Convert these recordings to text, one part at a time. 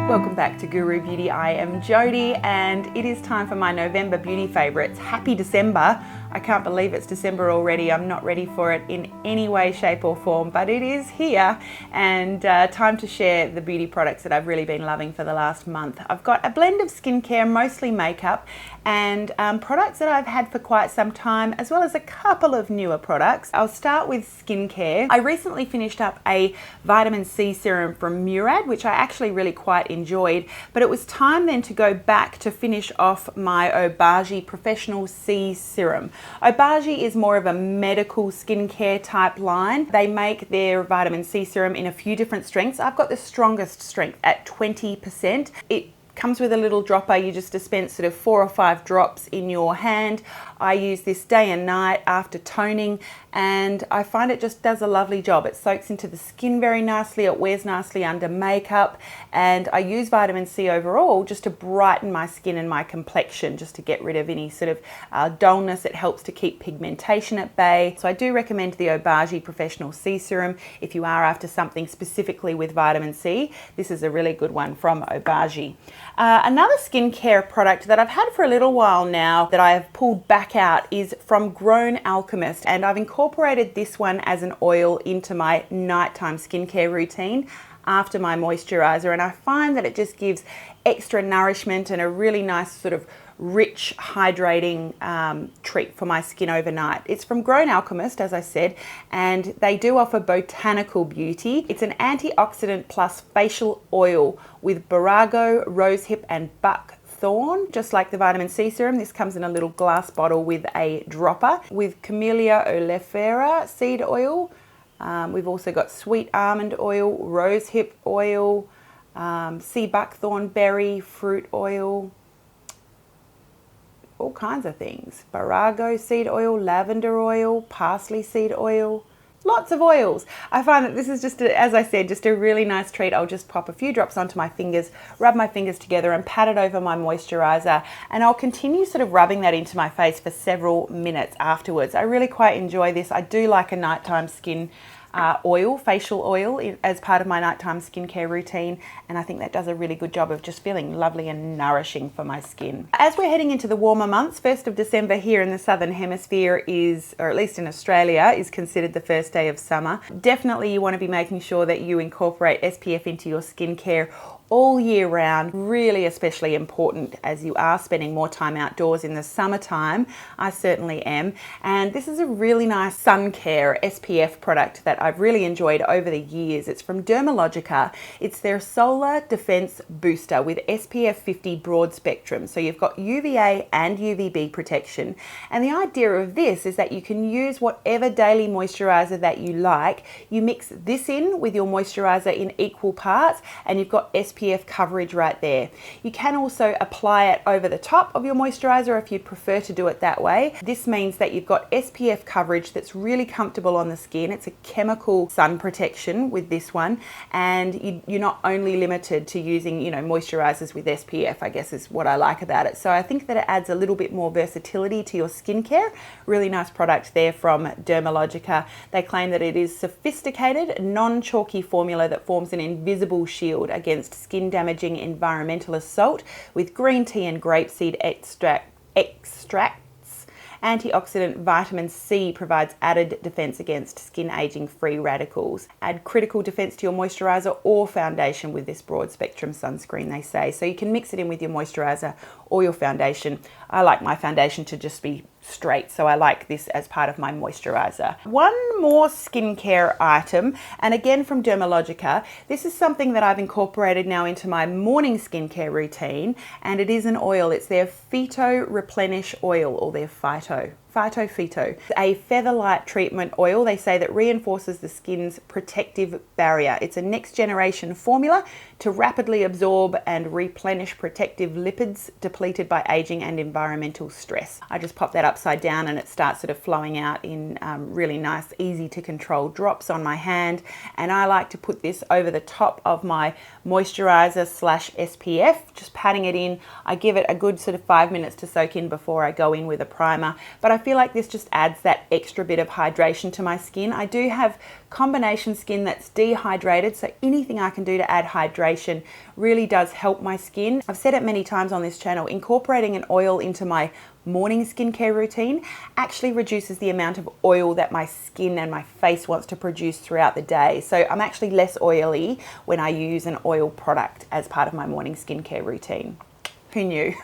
Welcome back to Guru Beauty. I am Jodie and it is time for my November beauty favourites. Happy December. I can't believe it's December already. I'm not ready for it in any way, shape or form, but it is here and time to share the beauty products that I've really been loving for the last month. I've got a blend of skincare, mostly makeup, and products that I've had for quite some time, as well as a couple of newer products. I'll start with skincare. I recently finished up a vitamin C serum from Murad, which I actually really quite enjoyed, but it was time then to go back to finish off my Obagi Professional C serum. Obagi is more of a medical skincare type line. They make their vitamin C serum in a few different strengths. I've got the strongest strength at 20%. It comes with a little dropper. You just dispense sort of 4 or 5 drops in your hand. I use this day and night after toning, and I find it just does a lovely job. It soaks into the skin very nicely, it wears nicely under makeup, and I use vitamin C overall just to brighten my skin and my complexion, just to get rid of any sort of dullness. It helps to keep pigmentation at bay. So I do recommend the Obagi Professional C Serum if you are after something specifically with vitamin C. This is a really good one from Obagi. Another skincare product that I've had for a little while now that I have pulled back out is from Grown Alchemist, and I've incorporated this one as an oil into my nighttime skincare routine after my moisturizer, and I find that it just gives extra nourishment and a really nice sort of rich hydrating treat for my skin overnight. It's from Grown Alchemist, as I said, and they do offer botanical beauty. It's an antioxidant plus facial oil with Borago, rosehip and buckthorn. Just like the vitamin C serum, this comes in a little glass bottle with a dropper with Camellia oleifera seed oil. We've also got sweet almond oil, rosehip oil, sea buckthorn berry fruit oil, all kinds of things. Borago seed oil, lavender oil, parsley seed oil, lots of oils. I find that this is just, as I said, just a really nice treat. I'll just pop a few drops onto my fingers, rub my fingers together and pat it over my moisturizer, and I'll continue sort of rubbing that into my face for several minutes afterwards. I really quite enjoy this. I do like a nighttime skin oil, facial oil, as part of my nighttime skincare routine, and I think that does a really good job of just feeling lovely and nourishing for my skin. As we're heading into the warmer months, 1st of December here in the Southern Hemisphere is, or at least in Australia, is considered the first day of summer. Definitely you want to be making sure that you incorporate SPF into your skincare all year round. Really especially important as you are spending more time outdoors in the summertime. I certainly am, and this is a really nice sun care SPF product that I've really enjoyed over the years. It's from Dermalogica. It's their Solar Defense Booster with SPF 50 broad spectrum, so you've got UVA and UVB protection, and the idea of this is that you can use whatever daily moisturizer that you like. You mix this in with your moisturizer in equal parts and you've got SPF coverage right there. You can also apply it over the top of your moisturizer if you'd prefer to do it that way. This means that you've got SPF coverage that's really comfortable on the skin. It's a chemical sun protection with this one, and you're not only limited to using, you know, moisturizers with SPF, I guess is what I like about it. So I think that it adds a little bit more versatility to your skincare. Really nice product there from Dermalogica. They claim that it is sophisticated, non-chalky formula that forms an invisible shield against skin damaging environmental assault with green tea and grapeseed extracts. Antioxidant vitamin C provides added defense against skin aging free radicals. Add critical defense to your moisturizer or foundation with this broad spectrum sunscreen, they say. So you can mix it in with your moisturizer or your foundation. I like my foundation to just be straight, so I like this as part of my moisturizer. One more skincare item, and again from Dermalogica. This is something that I've incorporated now into my morning skincare routine, and it is an oil. It's their Phyto Replenish oil, or their Phyto, a feather light treatment oil. They say that reinforces the skin's protective barrier. It's a next generation formula to rapidly absorb and replenish protective lipids depleted by aging and environmental stress. I just pop that upside down and it starts sort of flowing out in really nice, easy to control drops on my hand. And I like to put this over the top of my moisturizer slash SPF, just patting it in. I give it a good sort of 5 minutes to soak in before I go in with a primer. But I feel like this just adds that extra bit of hydration to my skin. I do have combination skin that's dehydrated, so anything I can do to add hydration really does help my skin. I've said it many times on this channel, incorporating an oil into my morning skincare routine actually reduces the amount of oil that my skin and my face wants to produce throughout the day. So I'm actually less oily when I use an oil product as part of my morning skincare routine. Who knew?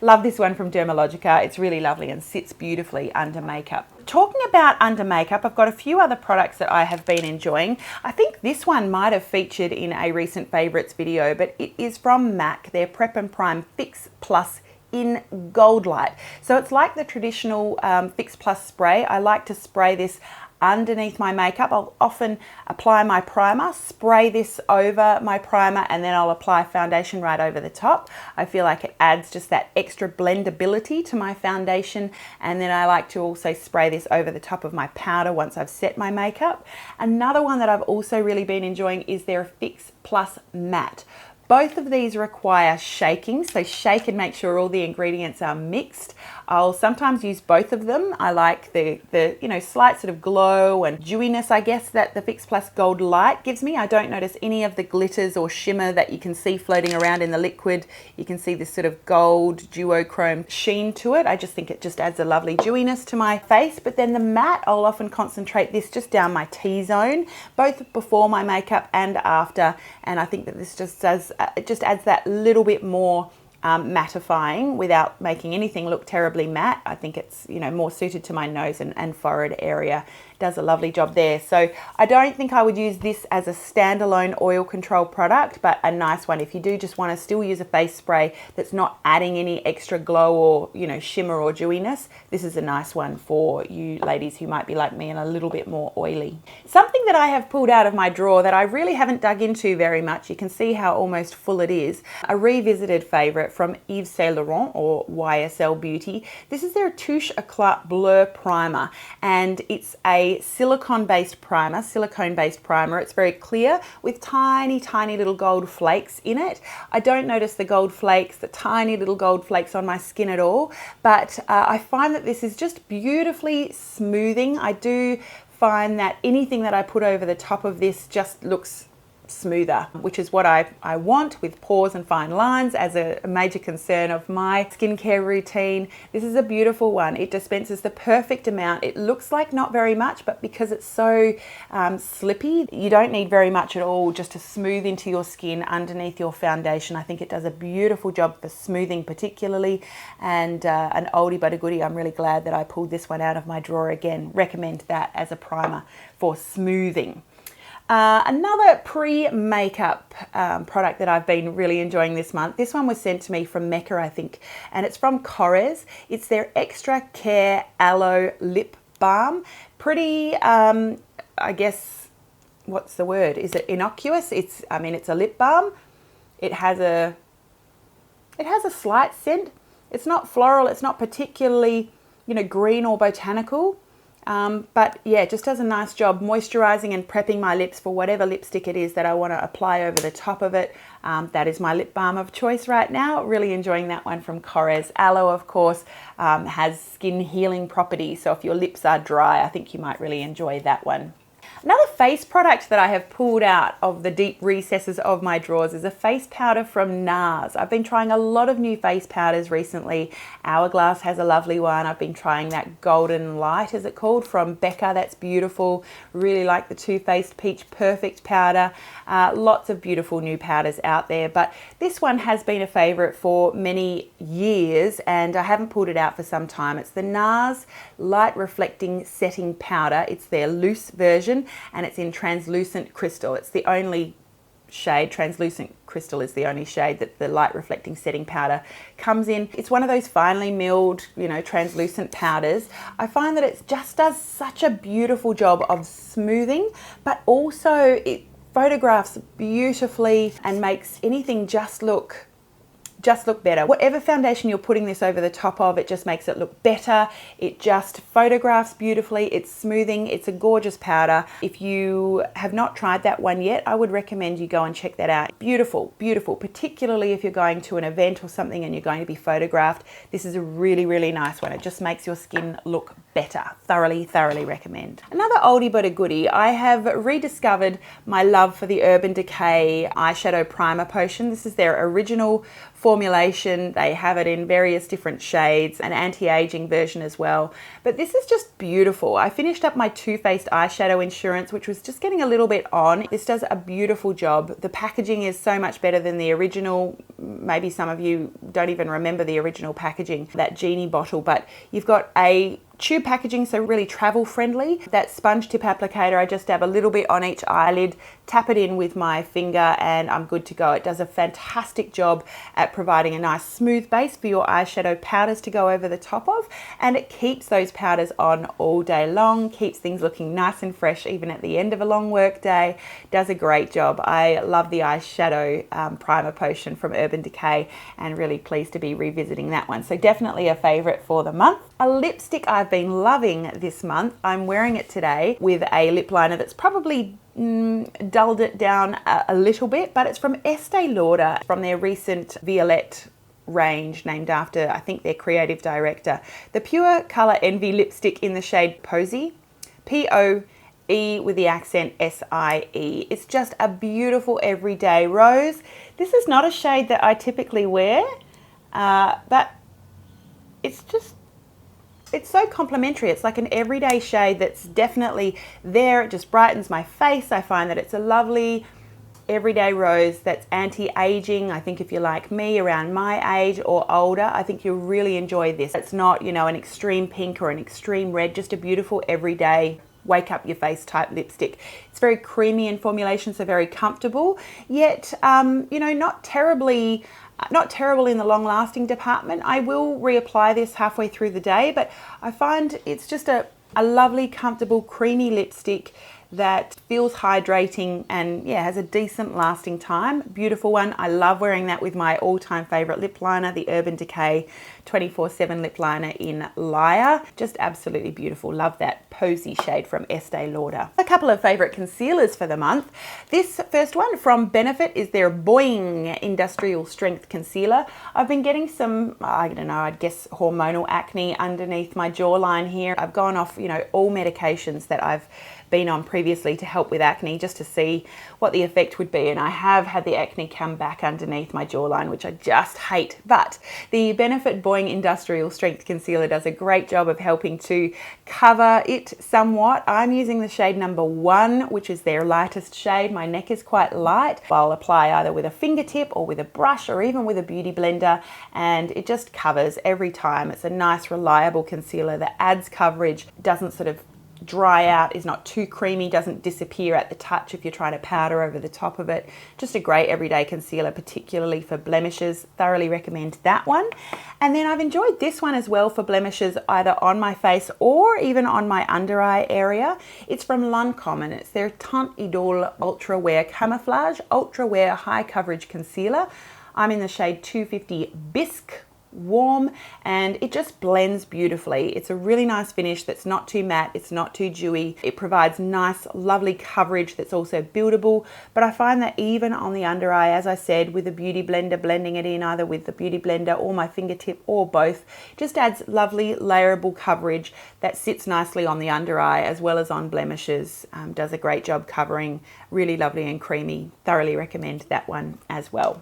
Love this one from Dermalogica. It's really lovely and sits beautifully under makeup. Talking about under makeup, I've got a few other products that I have been enjoying. I think this one might have featured in a recent favorites video, but it is from MAC, their Prep and Prime Fix Plus in Gold Light. So it's like the traditional Fix Plus spray. I like to spray this underneath my makeup. I'll often apply my primer, spray this over my primer, and then I'll apply foundation right over the top. I feel like it adds just that extra blendability to my foundation, and then I like to also spray this over the top of my powder once I've set my makeup. Another one that I've also really been enjoying is their Fix Plus Matte. Both of these require shaking, so shake and make sure all the ingredients are mixed. I'll sometimes use both of them. I like the slight sort of glow and dewiness, I guess, that the Fix Plus Gold Light gives me. I don't notice any of the glitters or shimmer that you can see floating around in the liquid. You can see this sort of gold duochrome sheen to it. I just think it just adds a lovely dewiness to my face. But then the matte, I'll often concentrate this just down my T-zone, both before my makeup and after. And I think that this just adds that little bit more mattifying without making anything look terribly matte. I think it's more suited to my nose and forehead area. Does a lovely job there. So I don't think I would use this as a standalone oil control product, but a nice one if you do just want to still use a face spray that's not adding any extra glow or shimmer or dewiness. This is a nice one for you ladies who might be like me and a little bit more oily. Something that I have pulled out of my drawer that I really haven't dug into very much, you can see how almost full it is, a revisited favorite from Yves Saint Laurent or YSL Beauty. This is their Touche Eclat Blur Primer, and it's a silicone-based primer. It's very clear with tiny little gold flakes in it. I don't notice the gold flakes, the tiny little gold flakes on my skin at all, but I find that this is just beautifully smoothing. I do find that anything that I put over the top of this just looks smoother, which is what I want with pores and fine lines as a major concern of my skincare routine. This is a beautiful one. It dispenses the perfect amount. It looks like not very much, but because it's so slippy, you don't need very much at all just to smooth into your skin underneath your foundation. I think it does a beautiful job for smoothing particularly, and an oldie but a goodie. I'm really glad that I pulled this one out of my drawer again. Recommend that as a primer for smoothing. Another pre-makeup product that I've been really enjoying this month. This one was sent to me from Mecca, I think, and it's from Korres. It's their Extra Care Aloe Lip Balm. Pretty, I guess, what's the word? Is it innocuous? It's a lip balm. It has a slight scent. It's not floral. It's not particularly, green or botanical. But yeah, it just does a nice job moisturizing and prepping my lips for whatever lipstick it is that I want to apply over the top of it. That is my lip balm of choice right now. Really enjoying that one from Korres. Aloe, of course, has skin healing properties. So if your lips are dry, I think you might really enjoy that one. Another face product that I have pulled out of the deep recesses of my drawers is a face powder from NARS. I've been trying a lot of new face powders recently. Hourglass has a lovely one. I've been trying that Golden Light, is it called, from Becca. That's beautiful. Really like the Too Faced Peach Perfect powder. Lots of beautiful new powders out there, but this one has been a favorite for many years and I haven't pulled it out for some time. It's the NARS Light Reflecting Setting Powder. It's their loose version and it's in translucent crystal. It's the only shade, translucent crystal is the only shade that the light reflecting setting powder comes in. It's one of those finely milled, translucent powders. I find that it just does such a beautiful job of smoothing, but also it photographs beautifully and makes anything just look just look better. Whatever foundation you're putting this over the top of, it just makes it look better. It just photographs beautifully. It's smoothing. It's a gorgeous powder. If you have not tried that one yet, I would recommend you go and check that out. Beautiful, beautiful, particularly if you're going to an event or something and you're going to be photographed. This is a really, really nice one. It just makes your skin look better. Thoroughly, thoroughly recommend. Another oldie but a goodie. I have rediscovered my love for the Urban Decay eyeshadow primer potion. This is their original formulation. They have it in various different shades, an anti-aging version as well. But this is just beautiful. I finished up my Too Faced eyeshadow insurance, which was just getting a little bit on. This does a beautiful job. The packaging is so much better than the original. Maybe some of you don't even remember the original packaging, that genie bottle, but you've got a tube packaging, so really travel friendly. That sponge tip applicator, I just dab a little bit on each eyelid, tap it in with my finger, and I'm good to go. It does a fantastic job at providing a nice smooth base for your eyeshadow powders to go over the top of, and it keeps those powders on all day long, keeps things looking nice and fresh even at the end of a long work day. Does a great job. I love the eyeshadow primer potion from Urban Decay, and really pleased to be revisiting that one. So definitely a favorite for the month. A lipstick I've been loving this month. I'm wearing it today with a lip liner that's probably dulled it down a little bit, but it's from Estee Lauder, from their recent Violette range, named after, I think, their creative director. The Pure Color Envy lipstick in the shade Posy, P-O-E with the accent S-I-E. It's just a beautiful everyday rose. This is not a shade that I typically wear, but it's so complimentary. It's like an everyday shade that's definitely there. It just brightens my face. I find that it's a lovely everyday rose that's anti-aging. I think if you're like me, around my age or older, I think you'll really enjoy this. It's not, you know, an extreme pink or an extreme red, just a beautiful everyday wake up your face type lipstick. It's very creamy in formulation, so very comfortable, yet you know, not terrible in the long lasting department. I will reapply this halfway through the day, but I find it's just a lovely, comfortable, creamy lipstick that feels hydrating and yeah, has a decent lasting time. Beautiful one. I love wearing that with my all-time favorite lip liner, the Urban Decay 24/7 lip liner in Liar. Just absolutely beautiful. Love that Posy shade from Estee Lauder. A couple of favorite concealers for the month. This first one from Benefit is their Boing Industrial Strength Concealer. I've been getting some, I don't know, I guess hormonal acne underneath my jawline here. I've gone off, you know, all medications that I've been on previously to help with acne, just to see what the effect would be, and I have had the acne come back underneath my jawline, which I just hate. But the Benefit Boing Industrial Strength Concealer does a great job of helping to cover it somewhat. I'm using the shade number 1, which is their lightest shade. My neck is quite light. I'll apply either with a fingertip or with a brush or even with a beauty blender, and it just covers every time. It's a nice, reliable concealer that adds coverage, doesn't sort of dry out, is not too creamy, doesn't disappear at the touch if you're trying to powder over the top of it. Just a great everyday concealer, particularly for blemishes. Thoroughly recommend that one. And then I've enjoyed this one as well for blemishes, either on my face or even on my under eye area. It's from Lancome, and it's their Teint Idole Ultra Wear Camouflage Ultra Wear High Coverage Concealer. I'm in the shade 250 Bisque Warm, and it just blends beautifully. It's a really nice finish that's not too matte, it's not too dewy. It provides nice, lovely coverage that's also buildable, but I find that even on the under eye, as I said, with a beauty blender, blending it in either with the beauty blender or my fingertip or both, just adds lovely layerable coverage that sits nicely on the under eye as well as on blemishes. Does a great job covering, really lovely and creamy. Thoroughly recommend that one as well.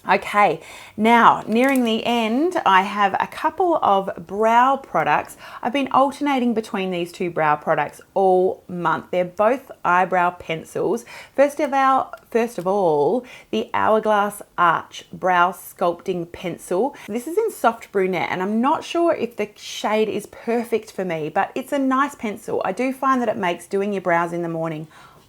Okay, now nearing the end, I have a couple of brow products. I've been alternating between these two brow products all month. They're both eyebrow pencils. First of all, the Hourglass Arch Brow Sculpting Pencil. This is in soft brunette, and I'm not sure if the shade is perfect for me, but it's a nice pencil. I do find that it makes doing your brows in the morning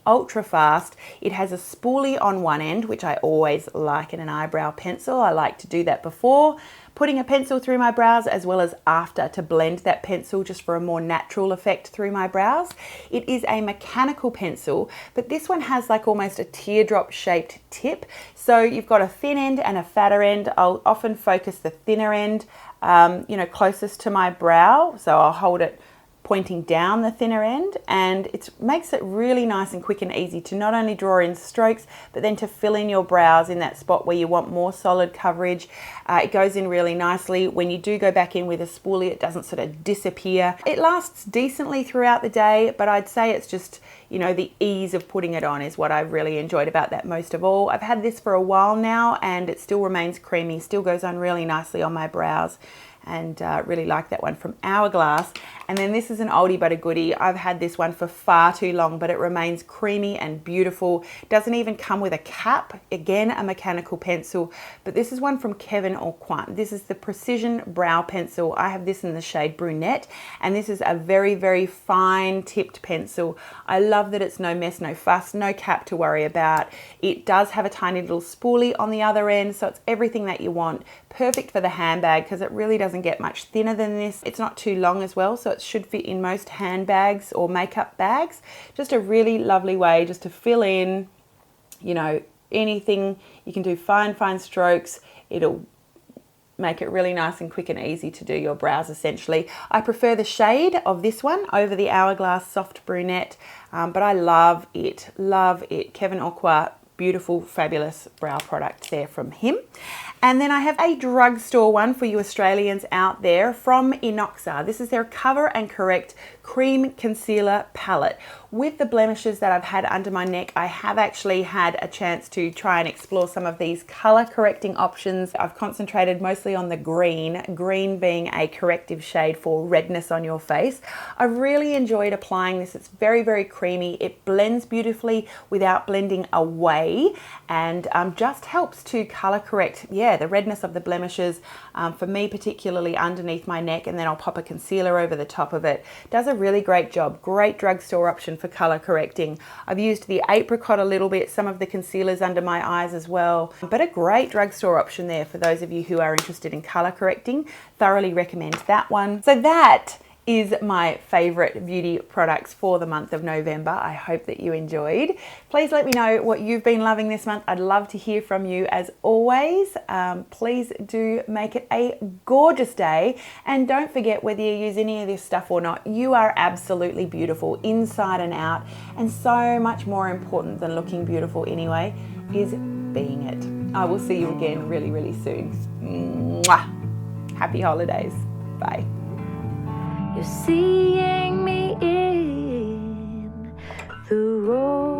ultra fast. It has a spoolie on one end, which I always like in an eyebrow pencil. I like to do that before putting a pencil through my brows as well as after to blend that pencil just for a more natural effect through my brows. It is a mechanical pencil, but this one has like almost a teardrop shaped tip. So you've got a thin end and a fatter end. I'll often focus the thinner end, closest to my brow. So I'll hold it pointing down the thinner end, and it makes it really nice and quick and easy to not only draw in strokes, but then to fill in your brows in that spot where you want more solid coverage. It goes in really nicely. When you do go back in with a spoolie, it doesn't sort of disappear. It lasts decently throughout the day, but I'd say it's just, the ease of putting it on is what I've really enjoyed about that most of all. I've had this for a while now and it still remains creamy, still goes on really nicely on my brows. And really like that one from Hourglass. And then this is an oldie but a goodie. I've had this one for far too long, but it remains creamy and beautiful. Doesn't even come with a cap. Again, a mechanical pencil, but this is one from Kevyn Aucoin. This is the Precision Brow Pencil. I have this in the shade Brunette, and this is a very, very fine tipped pencil. I love that it's no mess, no fuss, no cap to worry about. It does have a tiny little spoolie on the other end, so it's everything that you want. Perfect for the handbag because it really doesn't get much thinner than this. It's not too long as well, so it should fit in most handbags or makeup bags. Just a really lovely way just to fill in, anything. You can do fine strokes. It'll make it really nice and quick and easy to do your brows essentially. I prefer the shade of this one over the Hourglass Soft Brunette, but I love it. Kevyn Aucoin, beautiful, fabulous brow product there from him. And then I have a drugstore one for you Australians out there from Inoxa. This is their Cover and Correct Cream Concealer Palette. With the blemishes that I've had under my neck, I have actually had a chance to try and explore some of these color correcting options. I've concentrated mostly on the green being a corrective shade for redness on your face. I've really enjoyed applying this. It's very, very creamy. It blends beautifully without blending away, and just helps to color correct, the redness of the blemishes, for me particularly underneath my neck, and then I'll pop a concealer over the top of it. Does a really great job. Great drugstore option for color correcting. I've used the Apricot a little bit, some of the concealers under my eyes as well, but a great drugstore option there for those of you who are interested in color correcting. Thoroughly recommend that one. So that is my favorite beauty products for the month of November. I hope that you enjoyed. Please let me know what you've been loving this month. I'd love to hear from you as always. Please do make it a gorgeous day. And don't forget, whether you use any of this stuff or not, you are absolutely beautiful inside and out. And so much more important than looking beautiful anyway is being it. I will see you again really, really soon. Mwah! Happy holidays. Bye. You're seeing me in the road.